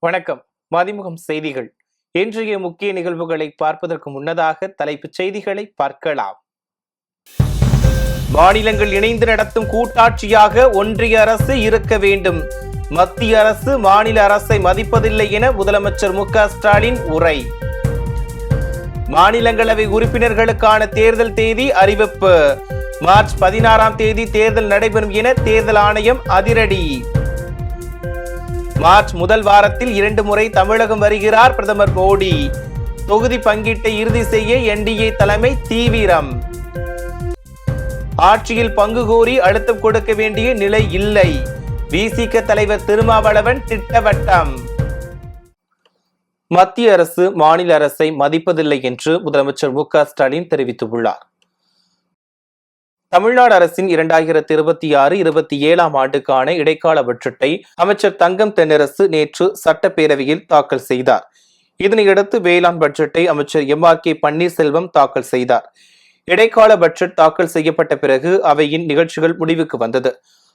வணக்கம். மதிமுகம் செய்திகள். இன்றைய முக்கிய நிகழ்வுகளை பார்ப்பதற்கு முன்னதாக தலைப்புச் செய்திகளை பார்க்கலாம். மாநிலங்கள் இணைந்து நடத்தும் கூட்டாட்சியாக ஒன்றிய அரசு இருக்க வேண்டும். மத்திய அரசு மாநில அரசை மதிப்பதில்லை என முதலமைச்சர் மு.க. ஸ்டாலின் உரை. மாநிலங்களவை உறுப்பினர்களுக்கான தேர்தல் தேதி அறிவிப்பு. மார்ச் 16ஆம் தேதி தேர்தல் நடைபெறும் என தேர்தல் ஆணையம் அதிரடி. மார்ச் முதல் வாரத்தில் 2 முறை தமிழகம் வருகிறார் பிரதமர் மோடி. தொகுதி பங்கீட்டை இறுதி செய்ய என்டிஏ தலைமை தீவிரம். ஆட்சியில் பங்கு கோரி அழுத்தம் கொடுக்க வேண்டிய நிலை இல்லை. விசிக தலைவர் திருமாவளவன் திட்டவட்டம். மத்திய அரசு மாநில அரசை மதிப்பதில்லை என்று முதலமைச்சர் மு.க. ஸ்டாலின் தெரிவித்துள்ளார். தமிழ்நாடு அரசின் 2026-27ஆம் ஆண்டுக்கான இடைக்கால பட்ஜெட்டை அமைச்சர் தங்கம் தென்னரசு நேற்று சட்டப்பேரவையில் தாக்கல் செய்தார். இதனையடுத்து வேளாண் பட்ஜெட்டை அமைச்சர் எம்.ஆர்.கே. பன்னீர்செல்வம் தாக்கல் செய்தார். இடைக்கால பட்ஜெட் தாக்கல் செய்யப்பட்ட பிறகு அவையின் நிகழ்ச்சிகள் முடிவுக்கு வந்தது.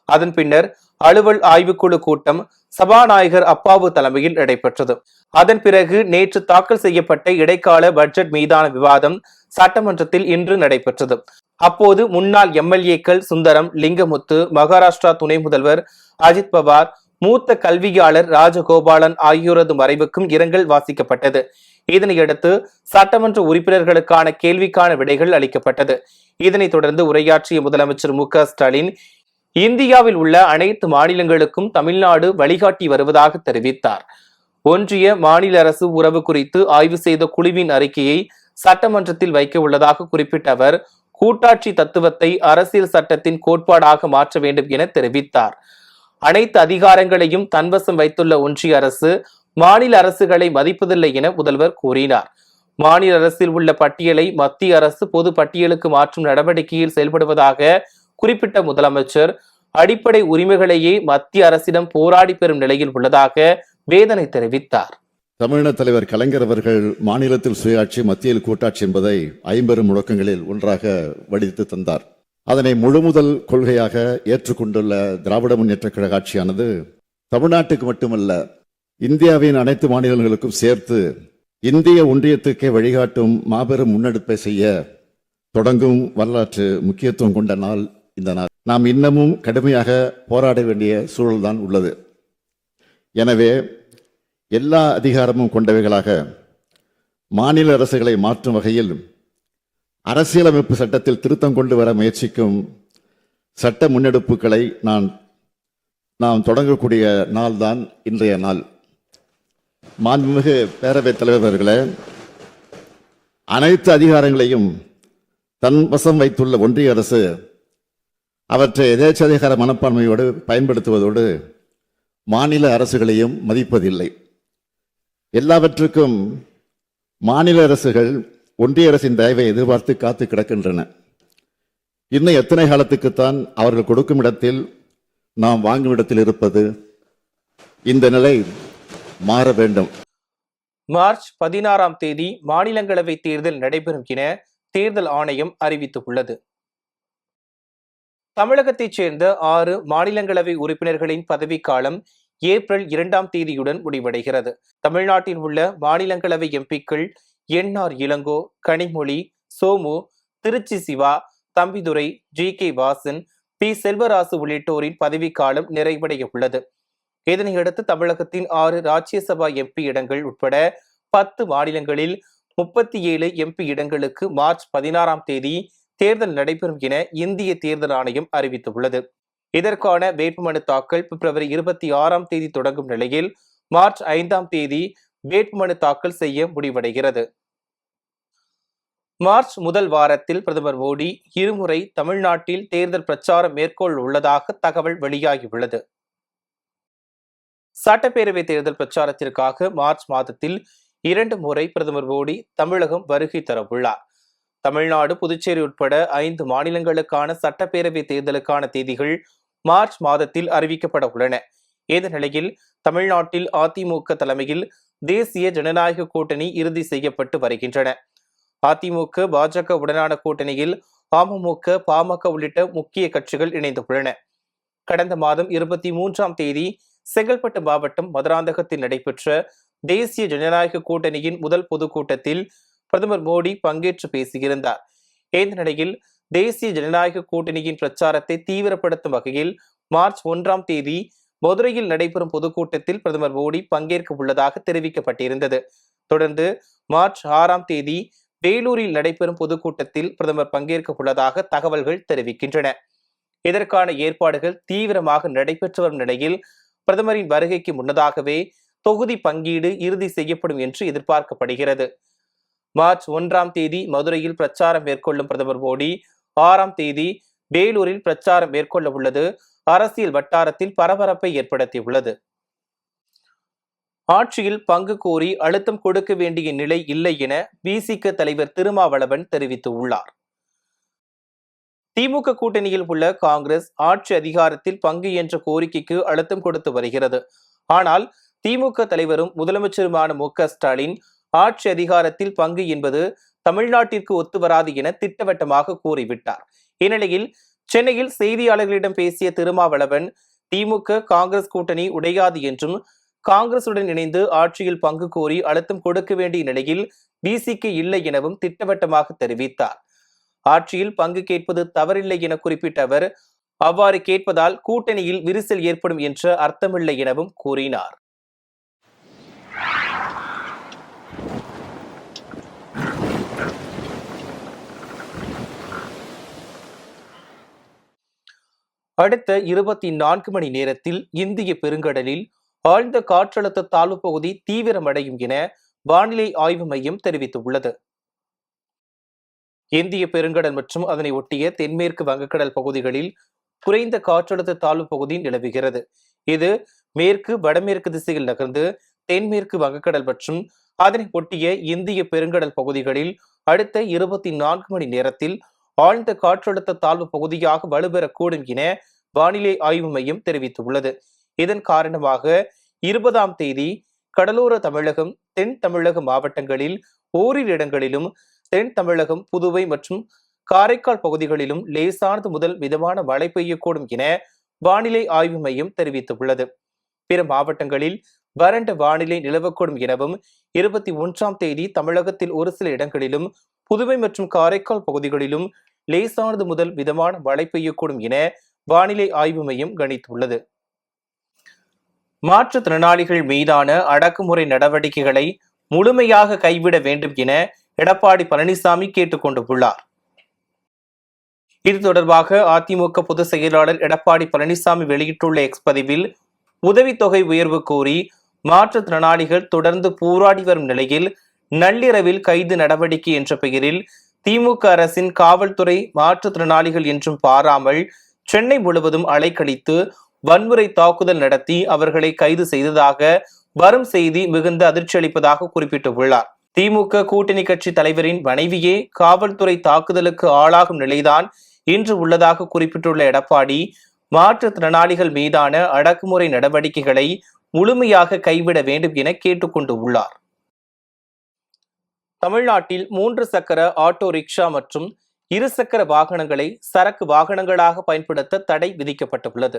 அதன் பின்னர் அலுவல் ஆய்வுக்குழு கூட்டம் சபாநாயகர் அப்பாவு தலைமையில் நடைபெற்றது. அதன் பிறகு நேற்று தாக்கல் செய்யப்பட்ட இடைக்கால பட்ஜெட் மீதான விவாதம் சட்டமன்றத்தில் இன்று நடைபெற்றது. அப்போது முன்னாள் எம்எல்ஏக்கள் சுந்தரம், லிங்கமுத்து, மகாராஷ்டிரா துணை முதல்வர் அஜித் பவார், மூத்த கல்வியாளர் ராஜகோபாலன் ஆகியோரது மறைவுக்கும் இரங்கல் வாசிக்கப்பட்டது. இதனையடுத்து சட்டமன்ற உறுப்பினர்களுக்கான கேள்விக்கான விடைகள் அளிக்கப்பட்டது. இதனைத் தொடர்ந்து உரையாற்றிய முதலமைச்சர் மு.க. ஸ்டாலின் இந்தியாவில் உள்ள அனைத்து மாநிலங்களுக்கும் தமிழ்நாடு வழிகாட்டி வருவதாக தெரிவித்தார். ஒன்றிய மாநில அரசு உறவு குறித்து ஆய்வு செய்த குழுவின் அறிக்கையை சட்டமன்றத்தில் வைக்க உள்ளதாக குறிப்பிட்ட அவர் கூட்டாட்சி தத்துவத்தை அரசியல் சட்டத்தின் கோட்பாடாக மாற்ற வேண்டும் என தெரிவித்தார். அனைத்து அதிகாரங்களையும் தன்வசம் வைத்துள்ள ஒன்றிய அரசு மாநில அரசுகளை மதிப்பதில்லை என முதல்வர் கூறினார். மாநில அரசில் உள்ள பட்டியலை மத்திய அரசு பொது பட்டியலுக்கு மாற்றும் நடவடிக்கையில் செயல்படுவதாக குறிப்பிட்ட முதலமைச்சர் அடிப்படை உரிமைகளையே மத்திய அரசிடம் போராடி பெறும் நிலையில் உள்ளதாக வேதனை தெரிவித்தார். தமிழக தலைவர் கலைஞர் அவர்கள் மாநிலத்தில் சுயாட்சி மத்தியில் கூட்டாட்சி என்பதை 50 முழக்கங்களில் ஒன்றாக வடித்து தந்தார். அதனை முழுமுதல் கொள்கையாக ஏற்றுக்கொண்டுள்ள திராவிட முன்னேற்ற கழக ஆட்சியானது தமிழ்நாட்டுக்கு மட்டுமல்ல இந்தியாவின் அனைத்து மாநிலங்களுக்கும் சேர்த்து இந்திய ஒன்றியத்துக்கே வழிகாட்டும் மாபெரும் முன்னெடுப்பை செய்ய தொடங்கும் வரலாற்று முக்கியத்துவம் கொண்ட நாள் இந்த நாள். நாம் இன்னமும் கடுமையாக போராட வேண்டிய சூழல்தான் உள்ளது. எனவே எல்லா அதிகாரமும் கொண்டவைகளாக மாநில அரசுகளை மாற்றும் வகையில் அரசியலமைப்பு சட்டத்தில் திருத்தம் கொண்டு வர முயற்சிக்கும் சட்ட முன்னெடுப்புகளை நாம் தொடங்கக்கூடிய நாள் தான் இன்றைய நாள். மாண்புமிகு பேரவைத் தலைவர்களே, அனைத்து அதிகாரங்களையும் தன் வசம் வைத்துள்ள ஒன்றிய அரசு அவற்றை எதேச்சதிகார மனப்பான்மையோடு பயன்படுத்துவதோடு மாநில அரசுகளையும் மதிப்பதில்லை. எல்லாவற்றுக்கும் மாநில அரசுகள் ஒன்றிய அரசின் தயவை எதிர்பார்த்து காத்து கிடக்கின்றன. இன்னும் எத்தனை காலத்துக்குத்தான் அவர்கள் கொடுக்கும் இடத்தில் நாம் வாங்கும் இடத்தில் இருப்பது? இந்த நிலை மாற வேண்டும். மார்ச் 16ஆம் தேதி மாநிலங்களவை தேர்தல் நடைபெறும் என தேர்தல் ஆணையம் அறிவித்துள்ளது. தமிழகத்தைச் சேர்ந்த 6 மாநிலங்களவை உறுப்பினர்களின் பதவிக்காலம் ஏப்ரல் 2ஆம் தேதியுடன் முடிவடைகிறது. தமிழ்நாட்டில் உள்ள மாநிலங்களவை எம்பிக்கள் என்.ஆர். இளங்கோ, கனிமொழி, சோமு, திருச்சி சிவா, தம்பிதுரை, ஜி.கே. வாசன், பி. செல்வராசு உள்ளிட்டோரின் பதவிக்காலம் நிறைவடைய உள்ளது. இதனையடுத்து தமிழகத்தின் 6 ராஜ்யசபா எம்பி இடங்கள் உட்பட 10 மாநிலங்களில் 37 எம்பி இடங்களுக்கு மார்ச் 16ஆம் தேதி தேர்தல் நடைபெறும் என இந்திய தேர்தல் ஆணையம் அறிவித்துள்ளது. இதற்கான வேட்புமனு தாக்கல் பிப்ரவரி 26ஆம் தேதி தொடங்கும் நிலையில் மார்ச் 5ஆம் தேதி வேட்புமனு தாக்கல் செய்ய முடிவடைகிறது. மார்ச் முதல் வாரத்தில் பிரதமர் மோடி 2 முறை தமிழ்நாட்டில் தேர்தல் பிரச்சாரம் மேற்கொள்ள உள்ளதாக தகவல் வெளியாகியுள்ளது. சட்டப்பேரவை தேர்தல் பிரச்சாரத்திற்காக மார்ச் மாதத்தில் 2 முறை பிரதமர் மோடி தமிழகம் வருகை தரவுள்ளார். தமிழ்நாடு, புதுச்சேரி உட்பட 5 மாநிலங்களுக்கான சட்டப்பேரவை தேர்தலுக்கான தேதிகள் மார்ச் மாதத்தில் அறிவிக்கப்பட உள்ளன. இந்த நிலையில் தமிழ்நாட்டில் அதிமுக தலைமையில் தேசிய ஜனநாயக கூட்டணி இறுதி செய்யப்பட்டு வருகின்றன. அதிமுக, பாஜக உடனான கூட்டணியில் அமமுக, பாமக உள்ளிட்ட முக்கிய கட்சிகள் இணைந்துள்ளன. கடந்த மாதம் 23ஆம் தேதி செங்கல்பட்டு மாவட்டம் மதுராந்தகத்தில் நடைபெற்ற தேசிய ஜனநாயக கூட்டணியின் முதல் பொதுக்கூட்டத்தில் பிரதமர் மோடி பங்கேற்று பேசியிருந்தார். இந்த நிலையில் தேசிய ஜனநாயக கூட்டணியின் பிரச்சாரத்தை தீவிரப்படுத்தும் வகையில் மார்ச் 1ஆம் தேதி மதுரையில் நடைபெறும் பொதுக்கூட்டத்தில் பிரதமர் மோடி பங்கேற்க உள்ளதாக தெரிவிக்கப்பட்டிருந்தது. தொடர்ந்து மார்ச் 6ஆம் தேதி வேலூரில் நடைபெறும் பொதுக்கூட்டத்தில் பிரதமர் பங்கேற்க உள்ளதாக தகவல்கள் தெரிவிக்கின்றன. இதற்கான ஏற்பாடுகள் தீவிரமாக நடைபெற்று வரும் நிலையில் பிரதமரின் வருகைக்கு முன்னதாகவே தொகுதி பங்கீடு இறுதி செய்யப்படும் என்று எதிர்பார்க்கப்படுகிறது. மார்ச் 1ஆம் தேதி மதுரையில் பிரச்சாரம் மேற்கொள்ளும் பிரதமர் மோடி 6ஆம் தேதி வேலூரில் பிரச்சாரம் மேற்கொள்ள உள்ளது அரசியல் வட்டாரத்தில் பரபரப்பை ஏற்படுத்தியுள்ளது. ஆட்சியில் பங்கு கோரி அழுத்தம் கொடுக்க வேண்டிய நிலை இல்லை என விசிக தலைவர் திருமாவளவன் தெரிவித்துள்ளார். திமுக கூட்டணியில் உள்ள காங்கிரஸ் ஆட்சி அதிகாரத்தில் பங்கு என்ற கோரிக்கைக்கு அழுத்தம் கொடுத்து வருகிறது. ஆனால் திமுக தலைவரும் முதலமைச்சருமான மு.க.ஸ்டாலின் ஆட்சி அதிகாரத்தில் பங்கு என்பது தமிழ்நாட்டிற்கு ஒத்து வராது என திட்டவட்டமாக கூறிவிட்டார். இந்நிலையில் சென்னையில் செய்தியாளர்களிடம் பேசிய திருமாவளவன் திமுக காங்கிரஸ் கூட்டணி உடையாது என்றும் காங்கிரசுடன் இணைந்து ஆட்சியில் பங்கு கோரி அழுத்தம் கொடுக்க வேண்டிய நிலையில் விசிக இல்லை எனவும் திட்டவட்டமாக தெரிவித்தார். ஆட்சியில் பங்கு கேட்பது தவறில்லை என குறிப்பிட்ட அவர் அவ்வாறு கேட்பதால் கூட்டணியில் விரிசல் ஏற்படும் என்ற அர்த்தமில்லை எனவும் கூறினார். அடுத்த 24 மணி நேரத்தில் இந்திய பெருங்கடலில் ஆழ்ந்த காற்றழுத்த தாழ்வு பகுதி தீவிரமடையும் என வானிலை ஆய்வு மையம் தெரிவித்துள்ளது. இந்திய பெருங்கடல் மற்றும் அதனை ஒட்டிய தென்மேற்கு வங்கக்கடல் பகுதிகளில் குறைந்த காற்றழுத்த தாழ்வு பகுதி நிலவுகிறது. இது மேற்கு வடமேற்கு திசையில் நகர்ந்து தென்மேற்கு வங்கக்கடல் மற்றும் அதனை ஒட்டிய இந்திய பெருங்கடல் பகுதிகளில் அடுத்த 24 மணி நேரத்தில் ஆழ்ந்த காற்றழுத்த தாழ்வு பகுதியாக வலுப்பெறக்கூடும் என வானிலை ஆய்வு மையம் தெரிவித்துள்ளது. இதன் காரணமாக 20ஆம் தேதி கடலோர தமிழகம், தென் தமிழக மாவட்டங்களில் ஓரிரு இடங்களிலும், தென் தமிழகம், புதுவை மற்றும் காரைக்கால் பகுதிகளிலும் லேசானது முதல் மிதமான மழை பெய்யக்கூடும் என வானிலை ஆய்வு மையம் தெரிவித்துள்ளது. பிற மாவட்டங்களில் வறண்ட வானிலை நிலவக்கூடும் எனவும் 21ஆம் தேதி தமிழகத்தில் ஒரு சில இடங்களிலும், புதுவை மற்றும் காரைக்கால் பகுதிகளிலும் லேசானது முதல் மிதமான மழை பெய்யக்கூடும் என வானிலை ஆய்வு மையம் கணித்துள்ளது. மாற்றுத்திறனாளிகள் மீதான அடக்குமுறை நடவடிக்கைகளை முழுமையாக கைவிட வேண்டும் என எடப்பாடி பழனிசாமி கேட்டுக் கொண்டுள்ளார். இது தொடர்பாக அதிமுக பொதுச் செயலாளர் எடப்பாடி பழனிசாமி வெளியிட்டுள்ள எக்ஸ் பதிவில் உதவித்தொகை உயர்வு கோரி மாற்றுத்திறனாளிகள் தொடர்ந்து போராடி வரும் நிலையில் நள்ளிரவில் கைது நடவடிக்கை என்ற பெயரில் திமுக அரசின் காவல்துறை மாற்றுத்திறனாளிகள் என்றும் பாராமல் சென்னை முழுவதும் அலைக்கழித்து வன்முறை தாக்குதல் நடத்தி அவர்களை கைது செய்ததாக வரும் செய்தி மிகுந்த அதிர்ச்சி அளிப்பதாக குறிப்பிட்டுள்ளார். திமுக கூட்டணி கட்சி தலைவரின் மனைவியே காவல்துறை தாக்குதலுக்கு ஆளாகும் நிலைதான் இன்று உள்ளதாக குறிப்பிட்டுள்ள எடப்பாடி மாற்றுத்திறனாளிகள் மீதான அடக்குமுறை நடவடிக்கைகளை முழுமையாக கைவிட வேண்டும் என கேட்டுக்கொண்டுள்ளார். தமிழ்நாட்டில் 3 சக்கர ஆட்டோ ரிக்ஷா மற்றும் 2 சக்கர வாகனங்களை சரக்கு வாகனங்களாக பயன்படுத்த தடை விதிக்கப்பட்டுள்ளது.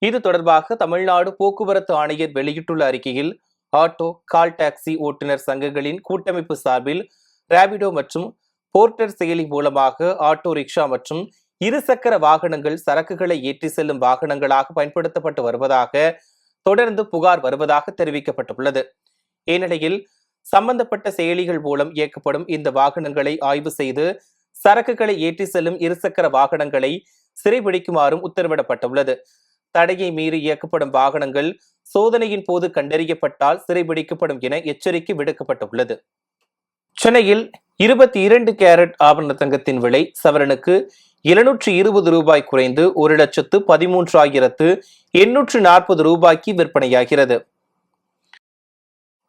இது தொடர்பாக தமிழ்நாடு போக்குவரத்து ஆணையர் வெளியிட்டுள்ள அறிக்கையில் ஆட்டோ, கால் டாக்ஸி ஓட்டுநர் சங்கங்களின் கூட்டமைப்பு சார்பில் ராபிடோ மற்றும் போர்ட்டர் செயலி மூலமாக ஆட்டோ ரிக்ஷா மற்றும் 2 சக்கர வாகனங்கள் சரக்குகளை ஏற்றி செல்லும் வாகனங்களாக பயன்படுத்தப்பட்டு வருவதாக தொடர்ந்து புகார் வருவதாக தெரிவிக்கப்பட்டுள்ளது. இந்நிலையில் சம்பந்தப்பட்ட செயலிகள் மூலம் இயக்கப்படும் இந்த வாகனங்களை ஆய்வு செய்து சரக்குகளை ஏற்றி செல்லும் 2 சக்கர வாகனங்களை சிறைபிடிக்குமாறும் உத்தரவிடப்பட்டுள்ளது. தடையை மீறி இயக்கப்படும் வாகனங்கள் சோதனையின் போது கண்டறியப்பட்டால் சிறைபிடிக்கப்படும் என எச்சரிக்கை விடுக்கப்பட்டுள்ளது. சென்னையில் 22 கேரட் ஆபரண தங்கத்தின் விலை சவரனுக்கு 720 ரூபாய் குறைந்து 1,13,840 ரூபாய்க்கு விற்பனையாகிறது.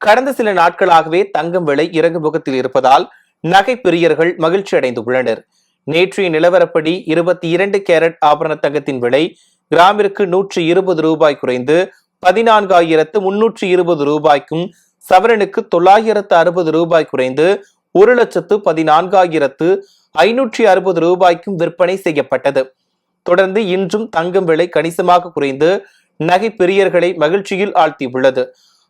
கடந்த சில நாட்களாகவே தங்கம் விலை இறங்குமுகத்தில் இருப்பதால் நகை பிரியர்கள் மகிழ்ச்சி அடைந்துள்ளனர். நேற்றைய நிலவரப்படி 22 கேரட் ஆபரண தங்கத்தின் விலை கிராமிற்கு 120 ரூபாய் குறைந்து 14,320 ரூபாய்க்கும், சவரனுக்கு 960 ரூபாய் குறைந்து 1,14,560 ரூபாய்க்கும் விற்பனை செய்யப்பட்டது. தொடர்ந்து இன்றும் தங்கம் விலை கணிசமாக குறைந்து நகை பிரியர்களை மகிழ்ச்சியில் ஆழ்த்தியுள்ளது.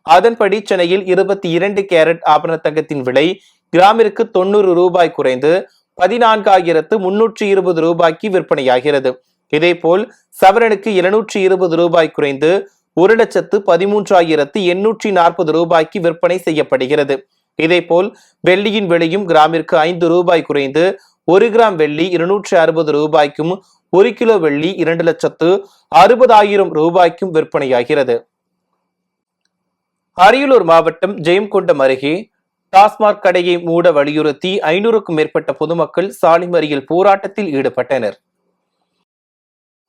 அதன்படி சென்னையில் 22 கேரட் ஆபரண தங்கத்தின் விலை கிராமிற்கு 90 ரூபாய் குறைந்து 14,320 ரூபாய்க்கு விற்பனையாகிறது. இதேபோல் சவரனுக்கு 720 ரூபாய் குறைந்து 1,13,840 ரூபாய்க்கு விற்பனை செய்யப்படுகிறது. இதேபோல் வெள்ளியின் விலையும் கிராமிற்கு 5 ரூபாய் குறைந்து 1 கிராம் வெள்ளி 260 ரூபாய்க்கும் 1 கிலோ வெள்ளி 2,60,000 ரூபாய்க்கும் விற்பனையாகிறது. அரியலூர் மாவட்டம் ஜெயங்கொண்டம் அருகே டாஸ்மாக் கடையை மூட வலியுறுத்தி 500க்கும் மேற்பட்ட பொதுமக்கள் சாலை மறியல் போராட்டத்தில் ஈடுபட்டனர்.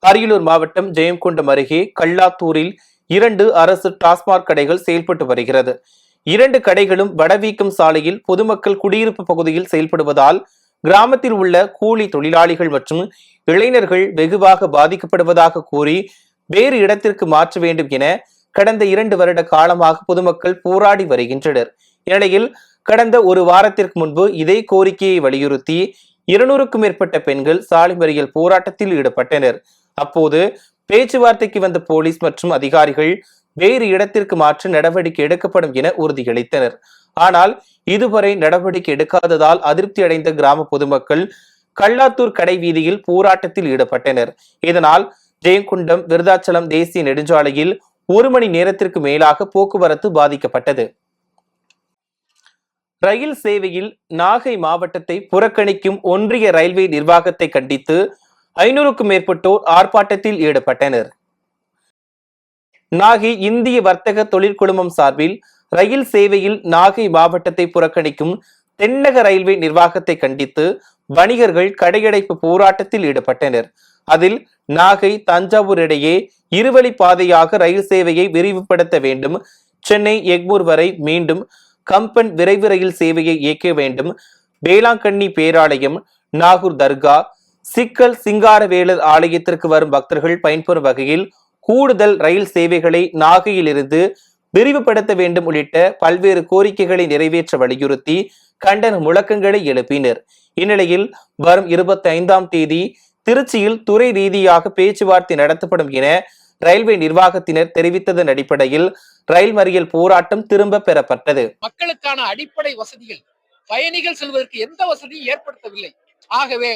அரியலூர் மாவட்டம் ஜெயங்கொண்டம் அருகே கல்லாத்தூரில் 2 அரசு டாஸ்மாக் கடைகள் செயல்பட்டு வருகிறது. 2 கடைகளும் வடவீக்கம் சாலையில் பொதுமக்கள் குடியிருப்பு பகுதியில் செயல்படுவதால் கிராமத்தில் உள்ள கூலி தொழிலாளிகள் மற்றும் இளைஞர்கள் வெகுவாக பாதிக்கப்படுவதாக கூறி வேறு இடத்திற்கு மாற்ற வேண்டும் என கடந்த 2 வருட காலமாக பொதுமக்கள் போராடி வருகின்றனர். இந்நிலையில் கடந்த ஒரு வாரத்திற்கு முன்பு இதே கோரிக்கையை வலியுறுத்தி 200க்கும் மேற்பட்ட பெண்கள் சாலை மறியல் போராட்டத்தில் ஈடுபட்டனர். அப்போது பேச்சுவார்த்தைக்கு வந்த போலீஸ் மற்றும் அதிகாரிகள் வேறு இடத்திற்கு மாற்ற நடவடிக்கை எடுக்கப்படும் என உறுதியளித்தனர். ஆனால் இதுவரை நடவடிக்கை எடுக்காததால் அதிருப்தி அடைந்த கிராம பொதுமக்கள் கல்லாத்தூர் கடை வீதியில் போராட்டத்தில் ஈடுபட்டனர். இதனால் ஜெயங்கொண்டம் விருதாச்சலம் தேசிய நெடுஞ்சாலையில் 1 மணி நேரத்திற்கு மேலாக போக்குவரத்து பாதிக்கப்பட்டது. ரயில் சேவையில் நாகை மாவட்டத்தை புறக்கணிக்கும் ஒன்றிய ரயில்வே நிர்வாகத்தை கண்டித்து 500க்கும் மேற்பட்டோர் ஆர்ப்பாட்டத்தில் ஈடுபட்டனர். நாகை இந்திய வர்த்தக தொழிற்குழுமம் சார்பில் ரயில் சேவையில் நாகை மாவட்டத்தை புறக்கணிக்கும் தென்னக ரயில்வே நிர்வாகத்தை கண்டித்து வணிகர்கள் கடையடைப்பு போராட்டத்தில் ஈடுபட்டனர். அதில் நாகை தஞ்சாவூர் இடையே இருவழி பாதையாக ரயில் சேவையை விரிவுபடுத்த வேண்டும், சென்னை எக்மூர் வரை மீண்டும் கம்பன் விரைவு ரயில் சேவையை இயக்க வேண்டும், வேளாங்கண்ணி பேராலயம், நாகூர் தர்கா, சிக்கல் சிங்காரவேலர் ஆலயத்திற்கு வரும் பக்தர்கள் பயன்பெறும் வகையில் கூடுதல் ரயில் சேவைகளை நாகையிலிருந்து விரிவுபடுத்த வேண்டும் உள்ளிட்ட பல்வேறு கோரிக்கைகளை நிறைவேற்ற வலியுறுத்தி கண்டன முழக்கங்களை எழுப்பினர். இந்நிலையில் வரும் 25ஆம் தேதி திருச்சியில் துறை ரீதியாக பேச்சுவார்த்தை நடத்தப்படும் என ரயில்வே நிர்வாகத்தினர் தெரிவித்ததன் அடிப்படையில் ரயில் மறியல் போராட்டம் திரும்ப பெறப்பட்டது. மக்களுக்கான அடிப்படை வசதிகள், பயணிகள் செல்வதற்கு எந்த வசதியும் ஏற்படுத்தவில்லை. ஆகவே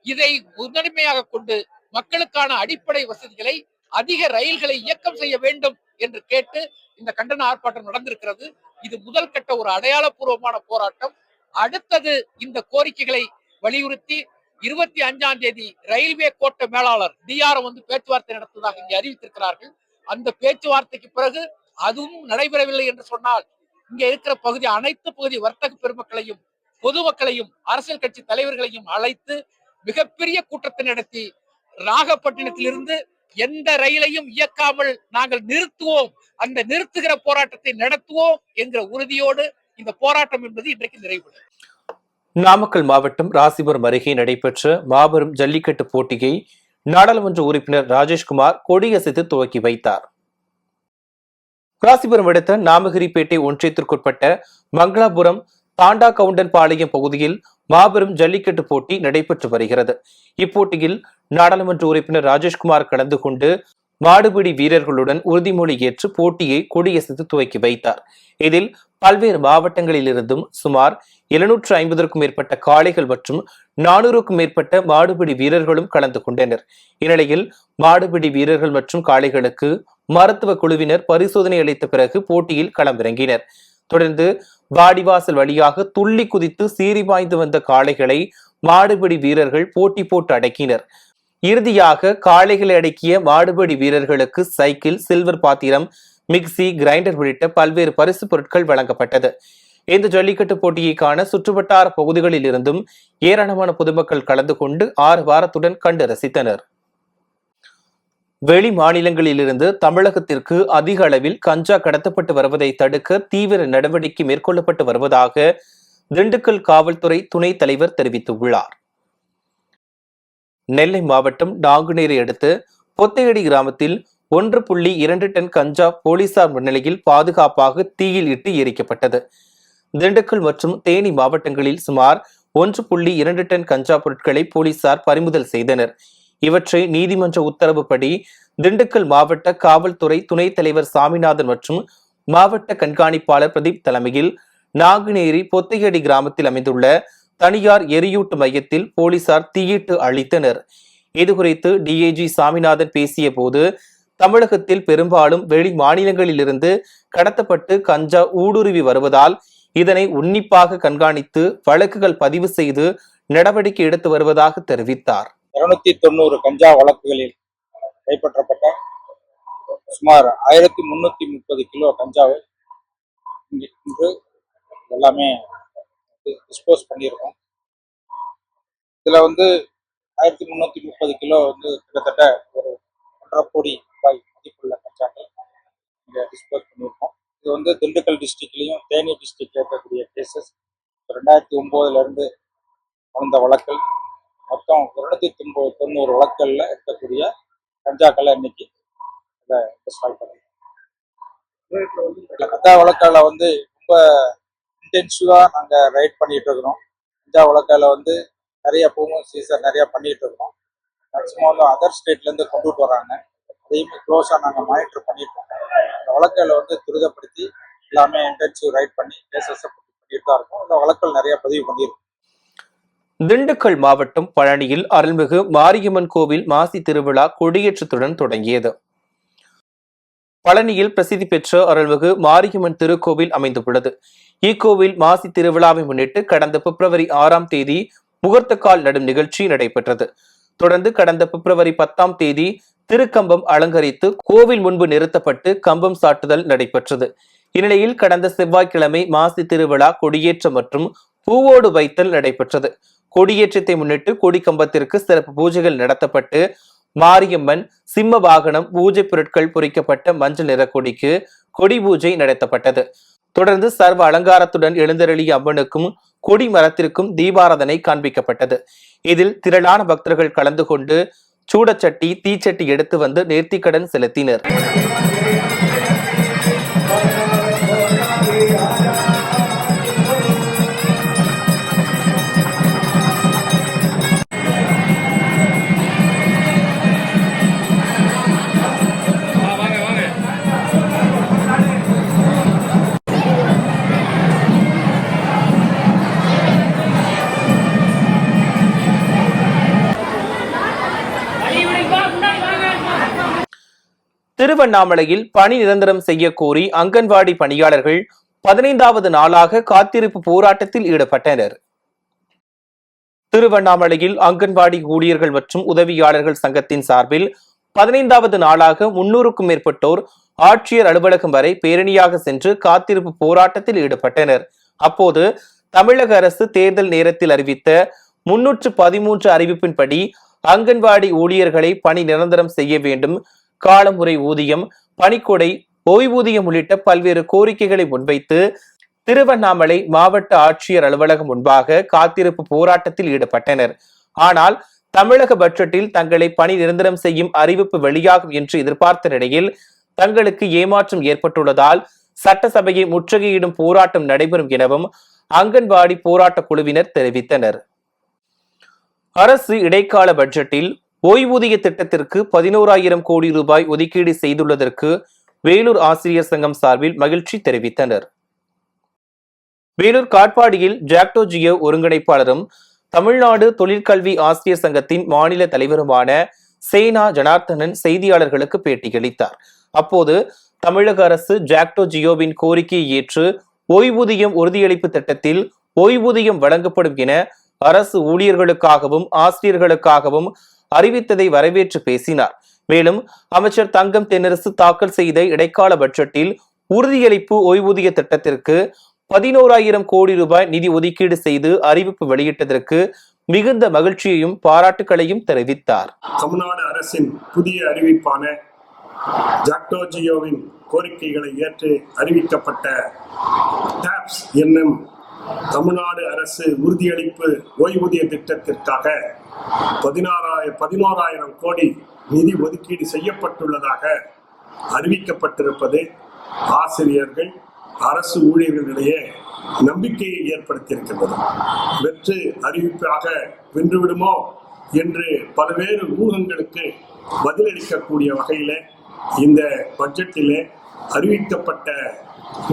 இதை முன்னுரிமையாக கொண்டு மக்களுக்கான அடிப்படை வசதிகளை, அதிக ரயில்களை இயக்கம் செய்ய வேண்டும் என்று கேட்டு இந்த கண்டன ஆர்ப்பாட்டம் நடந்திருக்கிறது. இது முதல் கட்ட ஒரு அடையாளப்பூர்வமான போராட்டம். அடுத்தது இந்த கோரிக்கைகளை வலியுறுத்தி 25ஆம் தேதி ரயில்வே கோட்ட மேலாளர் டிஆர் பேச்சுவார்த்தை நடத்துவதாக இங்கே அறிவித்திருக்கிறார்கள். அந்த பேச்சுவார்த்தைக்கு பிறகு அதுவும் நடைபெறவில்லை என்று சொன்னால் இங்க இருக்கிற பகுதி அனைத்து பகுதி வர்த்தக பெருமக்களையும் பொதுமக்களையும் அரசியல் கட்சி தலைவர்களையும் அழைத்து மிகப்பெரிய கூட்டத்தை நடத்தி நாகப்பட்டினத்திலிருந்து எந்த ரயிலையும் இயக்காமல் நாங்கள் நிறுத்துவோம், அந்த நிறுத்துகிற போராட்டத்தை நடத்துவோம் என்கிற உறுதியோடு இந்த போராட்டம் என்பது இன்றைக்கு நிறைவுள்ளது. நாமக்கல் மாவட்டம் ராசிபுரம் அருகே நடைபெற்ற மாபெரும் ஜல்லிக்கட்டு போட்டியை நாடாளுமன்ற உறுப்பினர் ராஜேஷ்குமார் கொடியசைத்து துவக்கி வைத்தார். ராசிபுரம் அடுத்த நாமகிரிப்பேட்டை ஒன்றியத்திற்குட்பட்ட மங்களாபுரம் தாண்டா கவுண்டன் பாளையம் பகுதியில் மாபெரும் ஜல்லிக்கட்டு போட்டி நடைபெற்று வருகிறது. இப்போட்டியில் நாடாளுமன்ற உறுப்பினர் ராஜேஷ்குமார் கலந்து கொண்டு மாடுபிடி வீரர்களுடன் உறுதிமொழி ஏற்று போட்டியை கொடியசைத்து துவக்கி வைத்தார். இதில் பல்வேறு மாவட்டங்களில் இருந்தும் சுமார் 750க்கும் மேற்பட்ட காளைகள் மற்றும் 400க்கும் மேற்பட்ட மாடுபிடி வீரர்களும் கலந்து கொண்டனர். இந்நிலையில் மாடுபிடி வீரர்கள் மற்றும் காளைகளுக்கு மருத்துவ குழுவினர் பரிசோதனை அளித்த பிறகு போட்டியில் களமிறங்கினர். தொடர்ந்து வாடிவாசல் வழியாக துள்ளி குதித்து சீறி பாய்ந்து வந்த காளைகளை மாடுபிடி வீரர்கள் போட்டி போட்டு அடக்கினர். இறுதியாக காளைகளை அடக்கிய மாடுபிடி வீரர்களுக்கு சைக்கிள், சில்வர் பாத்திரம், மிக்சி, கிரைண்டர் உள்ளிட்ட பல்வேறு பரிசு பொருட்கள் வழங்கப்பட்டது. இந்த ஜல்லிக்கட்டு போட்டியை காண சுற்றுவட்டார பகுதிகளில் இருந்தும் ஏராளமான பொதுமக்கள் கலந்து கொண்டு ஆரவாரத்துடன் கண்டு ரசித்தனர். வெளி மாநிலங்களிலிருந்து தமிழகத்திற்கு அதிக அளவில் கஞ்சா கடத்தப்பட்டு வருவதை தடுக்க தீவிர நடவடிக்கை மேற்கொள்ளப்பட்டு வருவதாக திண்டுக்கல் காவல்துறை துணைத் தலைவர் தெரிவித்துள்ளார். நெல்லை மாவட்டம் நாங்குநேரை அடுத்து பொத்தையடி கிராமத்தில் 1.2 டன் கஞ்சா போலீசார் முன்னிலையில் பாதுகாப்பாக தீயில் இட்டு எரிக்கப்பட்டது. திண்டுக்கல் மற்றும் தேனி மாவட்டங்களில் சுமார் 1.2 டன் கஞ்சா பொருட்களை போலீசார் பறிமுதல் செய்தனர். இவற்றை நீதிமன்ற உத்தரவுப்படி திண்டுக்கல் மாவட்ட காவல்துறை துணைத் தலைவர் சாமிநாதன் மற்றும் மாவட்ட கண்காணிப்பாளர் பிரதீப் தலைமையில் நாங்குநேரி பொத்தையடி கிராமத்தில் அமைந்துள்ள தனியார் எரியூட்டு மையத்தில் போலீசார் தீயிட்டு அழித்தனர். இதுகுறித்து டிஐஜி சாமிநாதன் பேசிய போது, தமிழகத்தில் பெரும்பாலும் வெளி மாநிலங்களிலிருந்து கடத்தப்பட்டு கஞ்சா ஊடுருவி வருவதால் இதனை உன்னிப்பாக கண்காணித்து வழக்குகள் பதிவு செய்து நடவடிக்கை எடுத்து வருவதாக தெரிவித்தார். 290 கஞ்சா வழக்குகளில் கைப்பற்றப்பட்ட சுமார் 1330 கிலோ கஞ்சாவை இன்று எல்லாமே டிஸ்போஸ் பண்ணியிருக்கோம். இதுல 1330 கிலோ கிட்டத்தட்ட ஒரு 1.5 கோடி ரூபாய் மதிப்புள்ள கஞ்சாக்கள் இங்க டிஸ்போஸ் பண்ணியிருக்கோம். இது திண்டுக்கல் டிஸ்ட்ரிக்ட்லையும் தேனி டிஸ்ட்ரிக்ட்ல இருக்கக்கூடிய கேசஸ் 2009 இருந்து வந்த வழக்கல் மொத்தம் 290 வழக்கல்ல இருக்கக்கூடிய கஞ்சாக்களை இன்னைக்கு கஞ்சா வழக்கால ரொம்ப இன்டென்சிவா நாங்க ரைட் பண்ணிட்டு இருக்கிறோம். கஞ்சா வழக்கால நிறைய பூமும் சீசர் நிறைய பண்ணிட்டு இருக்கிறோம். மேக்சிமம் அதர் ஸ்டேட்ல இருந்து கொண்டுட்டு வராங்க. அதையுமே க்ளோஸா நாங்க மானிட்டர் பண்ணிட்டு இருக்கோம். இந்த வழக்கால துரிதப்படுத்தி எல்லாமே இன்டென்சிவ் ரைட் பண்ணி கேசஸ் பண்ணிட்டு தான் இருக்கோம். இந்த வழக்குகள் நிறைய பதிவு பண்ணியிருக்கோம். திண்டுக்கல் மாவட்டம் பழனியில் அருள்மிகு மாரியம்மன் கோவில் மாசி திருவிழா கொடியேற்றத்துடன் தொடங்கியது. பழனியில் பிரசித்தி பெற்ற அருள்மிகு மாரியம்மன் திருக்கோவில் அமைந்துள்ளது. இக்கோவில் மாசி திருவிழாவை முன்னிட்டு கடந்த பிப்ரவரி 6ஆம் தேதி முகூர்த்தக்கால் நடும் நிகழ்ச்சி நடைபெற்றது. தொடர்ந்து கடந்த பிப்ரவரி 10ஆம் தேதி திருக்கம்பம் அலங்கரித்து கோவில் முன்பு நிறுத்தப்பட்டு கம்பம் சாட்டுதல் நடைபெற்றது. இந்நிலையில் கடந்த செவ்வாய்க்கிழமை மாசி திருவிழா கொடியேற்றம் மற்றும் பூவோடு வைத்தல் நடைபெற்றது. கொடியேற்றத்தை முன்னிட்டு கொடி கம்பத்திற்கு சிறப்பு பூஜைகள் நடத்தப்பட்டு மாரியம்மன் சிம்ம வாகனம் பூஜை பொருட்கள் பொறிக்கப்பட்ட மஞ்சள் நிற கொடிக்கு கொடி பூஜை நடத்தப்பட்டது. தொடர்ந்து சர்வ அலங்காரத்துடன் எழுந்தருளிய அம்மனுக்கும் கொடி மரத்திற்கும் தீபாராதனை காண்பிக்கப்பட்டது. இதில் திரளான பக்தர்கள் கலந்து கொண்டு சூடச்சட்டி தீச்சட்டி எடுத்து வந்து நேர்த்திக்கடன் செலுத்தினர். திருவண்ணாமலையில் பணி நிரந்தரம் செய்ய கோரி அங்கன்வாடி பணியாளர்கள் 15வது நாளாக காத்திருப்பு போராட்டத்தில் ஈடுபட்டனர். திருவண்ணாமலையில் அங்கன்வாடி ஊழியர்கள் மற்றும் உதவியாளர்கள் சங்கத்தின் சார்பில் 15வது நாளாக 300க்கும் மேற்பட்டோர் ஆட்சியர் அலுவலகம் வரை பேரணியாக சென்று காத்திருப்பு போராட்டத்தில் ஈடுபட்டனர். அப்போது தமிழக அரசு தேர்தல் நேரத்தில் அறிவித்த 313 அறிவிப்பின்படி அங்கன்வாடி ஊழியர்களை பணி நிரந்தரம் செய்ய வேண்டும், காலமுறை ஊதியம், பணிக்கொடை, ஓய்வூதியம் உள்ளிட்ட பல்வேறு கோரிக்கைகளை முன்வைத்து திருவண்ணாமலை மாவட்ட ஆட்சியர் அலுவலகம் முன்பாக காத்திருப்பு போராட்டத்தில் ஈடுபட்டனர். ஆனால் தமிழக பட்ஜெட்டில் தங்களை பணி நிரந்தரம் செய்யும் அறிவிப்பு வெளியாகும் என்று எதிர்பார்த்த நிலையில் தங்களுக்கு ஏமாற்றம் ஏற்பட்டுள்ளதால் சட்டசபையை முற்றுகையிடும் போராட்டம் நடைபெறும் எனவும் அங்கன்வாடி போராட்ட குழுவினர் தெரிவித்தனர். அரசு இடைக்கால பட்ஜெட்டில் ஓய்வூதிய திட்டத்திற்கு 11,000 கோடி ரூபாய் ஒதுக்கீடு செய்துள்ளதற்கு வேலூர் ஆசிரியர் சங்கம் சார்பில் மகிழ்ச்சி தெரிவித்தனர். வேலூர் காட்பாடியில் ஜாக்டோ ஜியோ ஒருங்கிணைப்பாளரும் தமிழ்நாடு தொழிற்கல்வி ஆசிரியர் சங்கத்தின் மாநில தலைவருமான சேனா ஜனார்த்தனன் செய்தியாளர்களுக்கு பேட்டியளித்தார். அப்போது தமிழக அரசு ஜாக்டோ ஜியோவின் கோரிக்கையை ஏற்று ஓய்வூதியம் உறுதியளிப்பு திட்டத்தில் ஓய்வூதியம் வழங்கப்படும் என அரசு ஊழியர்களுக்காகவும் ஆசிரியர்களுக்காகவும் அறிவித்ததை வரவேற்று பேசினார். மேலும் அமைச்சர் தங்கம் தென்னரசு தாக்கல் செய்த இடைக்கால பட்ஜெட்டில் உறுதியளிப்பு ஓய்வூதிய திட்டத்திற்கு 11,000 கோடி ரூபாய் நிதி ஒதுக்கீடு செய்து அறிவிப்பு வெளியிட்டதற்கு மிகுந்த மகிழ்ச்சியையும் பாராட்டுகளையும் தெரிவித்தார். தமிழ்நாடு அரசின் புதிய அறிவிப்பான ஜாக்டோ ஜியோவின் கோரிக்கைகளை ஏற்று அறிவிக்கப்பட்ட டாப்ஸ் என்னும் தமிழ்நாடு அரசு உறுதியளிப்பு ஓய்வூதிய திட்டத்திற்காக 11,000 கோடி நிதி ஒதுக்கீடு செய்யப்பட்டுள்ளதாக அறிவிக்கப்பட்டிருப்பது ஆசிரியர்கள், அரசு ஊழியர்களிடையே நம்பிக்கையை ஏற்படுத்தியிருக்கின்றது. வெற்று அறிவிப்பாக வென்றுவிடுமோ என்று பல்வேறு ஊகங்களுக்கு பதிலளிக்கக்கூடிய வகையில இந்த பட்ஜெட்டிலே அறிவிக்கப்பட்ட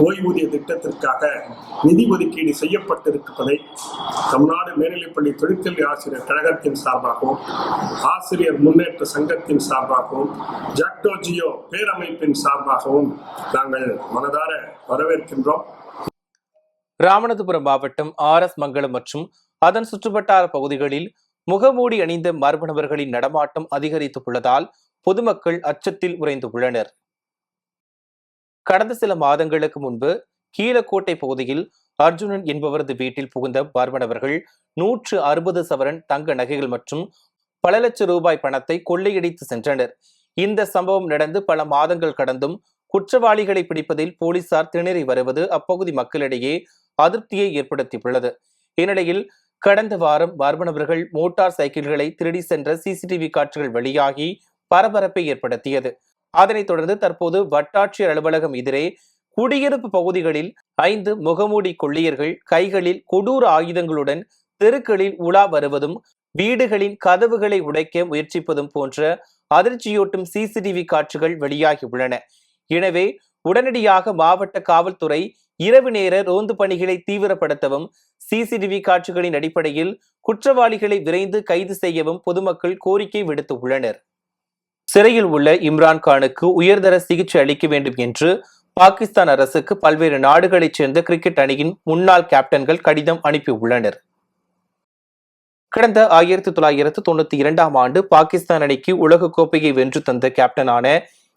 ஓய்வூதிய திட்டத்திற்காக நிதி ஒதுக்கீடு செய்யப்பட்டிருப்பதை தமிழ்நாடு மேல்நிலைப்பள்ளி தொழிற்கல்வி ஆசிரியர் கழகத்தின் சார்பாகவும் ஆசிரியர் முன்னேற்ற சங்கத்தின் சார்பாகவும் ஜாக்டோ ஜியோ பேரமைப்பின் சார்பாகவும் நாங்கள் மனதார வரவேற்கின்றோம். ராமநாதபுரம் மாவட்டம் ஆர்.எஸ். மங்கலம் மற்றும் அதன் சுற்றுவட்டார பகுதிகளில் முகமூடி அணிந்த மர்ம நபர்களின் நடமாட்டம் அதிகரித்துள்ளதால் பொதுமக்கள் அச்சத்தில் உறைந்து உள்ளனர். கடந்த சில மாதங்களுக்கு முன்பு கீழக்கோட்டை பகுதியில் அர்ஜுனன் என்பவரது வீட்டில் புகுந்த மர்ம நபர்கள் 160 சவரன் தங்க நகைகள் மற்றும் பல லட்சம் ரூபாய் பணத்தை கொள்ளையடித்து சென்றனர். இந்த சம்பவம் நடந்து பல மாதங்கள் கடந்தும் குற்றவாளிகளை பிடிப்பதில் போலீசார் திணறி வருவது அப்பகுதி மக்களிடையே அதிருப்தியை ஏற்படுத்தியுள்ளது. இந்நிலையில் கடந்த வாரம் மர்ம நபர்கள் மோட்டார் சைக்கிள்களை திருடி சென்ற சிசிடிவி காட்சிகள் வெளியாகி பரபரப்பை ஏற்படுத்தியது. அதனைத் தொடர்ந்து தற்போது வட்டாட்சியர் அலுவலகம் எதிரே குடியிருப்பு பகுதிகளில் 5 முகமூடி கொள்ளையர்கள் கைகளில் கொடூர ஆயுதங்களுடன் தெருக்களில் உலா வருவதும் வீடுகளின் கதவுகளை உடைக்க முயற்சிப்பதும் போன்ற அதிர்ச்சியூட்டும் சிசிடிவி காட்சிகள் வெளியாகி உள்ளன. எனவே உடனடியாக மாவட்ட காவல்துறை இரவு நேர ரோந்து பணிகளை தீவிரப்படுத்தவும் சிசிடிவி காட்சிகளின் அடிப்படையில் குற்றவாளிகளை விரைந்து கைது செய்யவும் பொதுமக்கள் கோரிக்கை விடுத்துள்ளனர். சிறையில் உள்ள இம்ரான்கானுக்கு உயர்தர சிகிச்சை அளிக்க வேண்டும் என்று பாகிஸ்தான் அரசுக்கு பல்வேறு நாடுகளைச் சேர்ந்த கிரிக்கெட் அணியின் முன்னாள் கேப்டன்கள் கடிதம் அனுப்பியுள்ளனர். கடந்த 1992ஆம் ஆண்டு பாகிஸ்தான் அணிக்கு உலகக்கோப்பையை வென்று தந்த கேப்டனான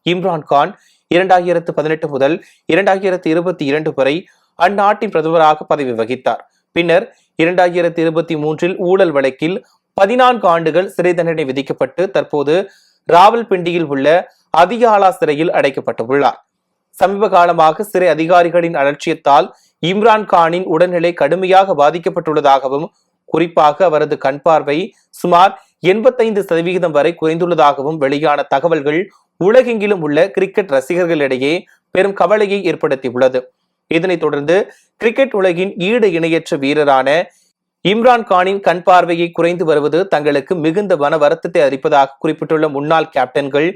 இம்ரான்கான் 2018 முதல் 2022 வரை அந்நாட்டின் பிரதமராக பதவி வகித்தார். பின்னர் 2023 ஊழல் வழக்கில் 14 ஆண்டுகள் சிறை தண்டனை விதிக்கப்பட்டு தற்போது ராவல்பிண்டியில் உள்ள அதிகாலா சிறையில் அடைக்கப்பட்டுள்ளார். சமீப காலமாக சிறை அதிகாரிகளின் அலட்சியத்தால் இம்ரான்கானின் உடல்நிலை கடுமையாக பாதிக்கப்பட்டுள்ளதாகவும் குறிப்பாக அவரது கண் பார்வை சுமார் 85% வரை குறைந்துள்ளதாகவும் வெளியான தகவல்கள் உலகெங்கிலும் உள்ள கிரிக்கெட் ரசிகர்களிடையே பெரும் கவலையை ஏற்படுத்தியுள்ளது. இதனைத் தொடர்ந்து கிரிக்கெட் உலகின் ஈடு இணையற்ற வீரரான இம்ரான்கானின் கண் பார்வையை குறைந்து வருவது தங்களுக்கு மிகுந்த மன வருத்தத்தை அளிப்பதாக குறிப்பிட்டுள்ள முன்னாள் கேப்டன்கள்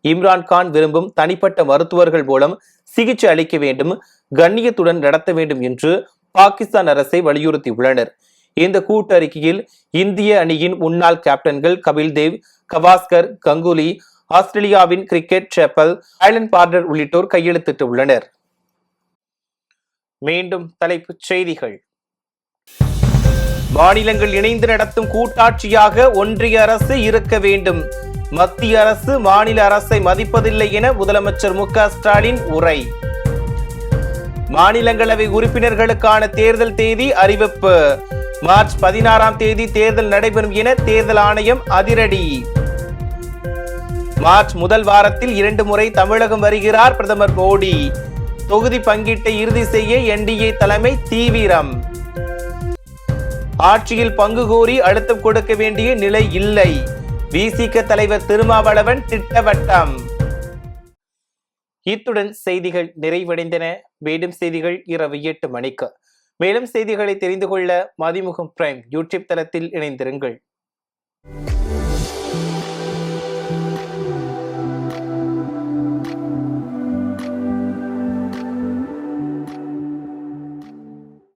இம்ரான்கான் விரும்பும் தனிப்பட்ட மருத்துவர்கள் மூலம் சிகிச்சை அளிக்க வேண்டும், கண்ணியத்துடன் நடத்த வேண்டும் என்று பாகிஸ்தான் அரசை வலியுறுத்தியுள்ளனர். இந்த கூட்டறிக்கையில் இந்திய அணியின் முன்னாள் கேப்டன்கள் கபில் தேவ், கவாஸ்கர், கங்குலி, ஆஸ்திரேலியாவின் கிரிக்கெட் சேப்பல், ஆலன் பார்டர் உள்ளிட்டோர் கையெழுத்திட்டு உள்ளனர். மீண்டும் தலைப்புச் செய்திகள். மாநிலங்கள் இணைந்து நடத்தும் கூட்டாட்சியாக ஒன்றிய அரசு இருக்க வேண்டும். மத்திய அரசு மாநில அரசை மதிப்பதில்லை என முதலமைச்சர் மு.க. ஸ்டாலின் உரை. மாநிலங்களவை உறுப்பினர்களுக்கான தேர்தல் தேதி அறிவிப்பு. மார்ச் 16ஆம் தேதி தேர்தல் நடைபெறும் என தேர்தல் ஆணையம் அதிரடி. மார்ச் முதல் வாரத்தில் 2 முறை தமிழகம் வருகிறார் பிரதமர் மோடி. தொகுதி பங்கீட்டை இறுதி செய்ய என்டிஏ தலைமை தீவிரம். ஆட்சியில் பங்கு கோரி அழுத்தம் கொடுக்க வேண்டிய நிலை இல்லை. விசிக தலைவர் திருமாவளவன் திட்டவட்டம். இத்துடன் செய்திகள் நிறைவடைந்தன. மீண்டும் செய்திகள் இரவு 8 மணிக்கு. மேலும் செய்திகளை தெரிந்து கொள்ள மதிமுகம் பிரைம் யூடியூப் தளத்தில் இணைந்திருங்கள்.